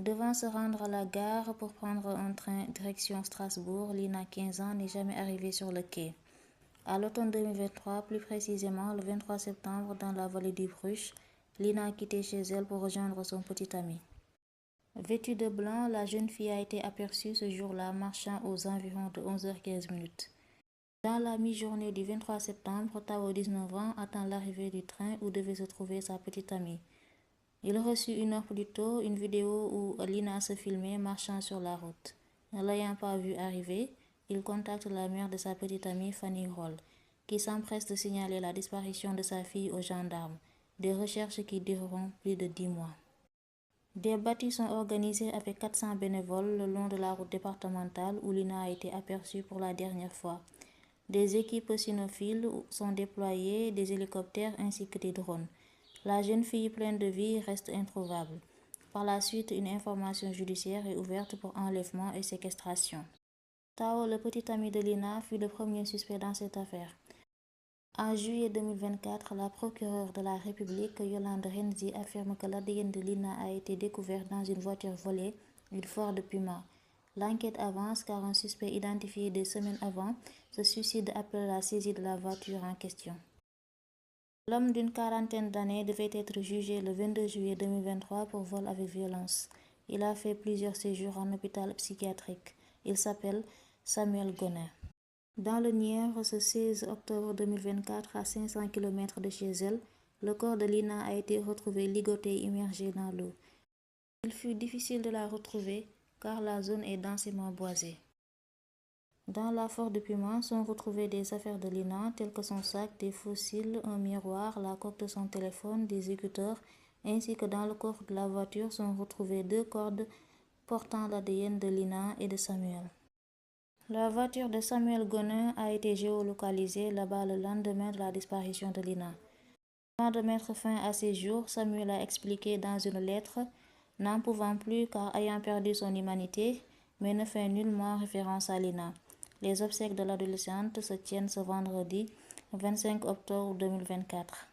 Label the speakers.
Speaker 1: Devant se rendre à la gare pour prendre un train direction Strasbourg, Lina, 15 ans, n'est jamais arrivée sur le quai. À l'automne 2023, plus précisément le 23 septembre, dans la vallée du Bruche, Lina a quitté chez elle pour rejoindre son petit ami. Vêtue de blanc, la jeune fille a été aperçue ce jour-là marchant aux environs de 11h15. Dans la mi-journée du 23 septembre, Tao, 19 ans, attend l'arrivée du train où devait se trouver sa petite amie. Il reçut une heure plus tôt une vidéo où Lina se filmait marchant sur la route. Ne l'ayant pas vue arriver, il contacte la mère de sa petite amie Fanny Roll, qui s'empresse de signaler la disparition de sa fille aux gendarmes, des recherches qui dureront plus de 10 mois. Des battues sont organisées avec 400 bénévoles le long de la route départementale où Lina a été aperçue pour la dernière fois. Des équipes cynophiles sont déployées, des hélicoptères ainsi que des drones. La jeune fille pleine de vie reste introuvable. Par la suite, une information judiciaire est ouverte pour enlèvement et séquestration. Tao, le petit ami de Lina, fut le premier suspect dans cette affaire. En juillet 2024, la procureure de la République, Yolande Renzi, affirme que l'ADN de Lina a été découvert dans une voiture volée, une Ford Puma. L'enquête avance car un suspect identifié des semaines avant se suicide après la saisie de la voiture en question. L'homme d'une quarantaine d'années devait être jugé le 22 juillet 2023 pour vol avec violence. Il a fait plusieurs séjours en hôpital psychiatrique. Il s'appelle Samuel Gonin. Dans le Nièvre, ce 16 octobre 2024, à 500 km de chez elle, le corps de Lina a été retrouvé ligoté et immergé dans l'eau. Il fut difficile de la retrouver car la zone est densément boisée. Dans la Ford Puma sont retrouvées des affaires de Lina telles que son sac, des fossiles, un miroir, la coque de son téléphone, des écouteurs, ainsi que dans le coffre de la voiture sont retrouvées 2 cordes portant l'ADN de Lina et de Samuel. La voiture de Samuel Gonin a été géolocalisée là-bas le lendemain de la disparition de Lina. Avant de mettre fin à ses jours, Samuel a expliqué dans une lettre, n'en pouvant plus car ayant perdu son humanité, mais ne fait nullement référence à Lina. Les obsèques de l'adolescente se tiennent ce vendredi 25 octobre 2024.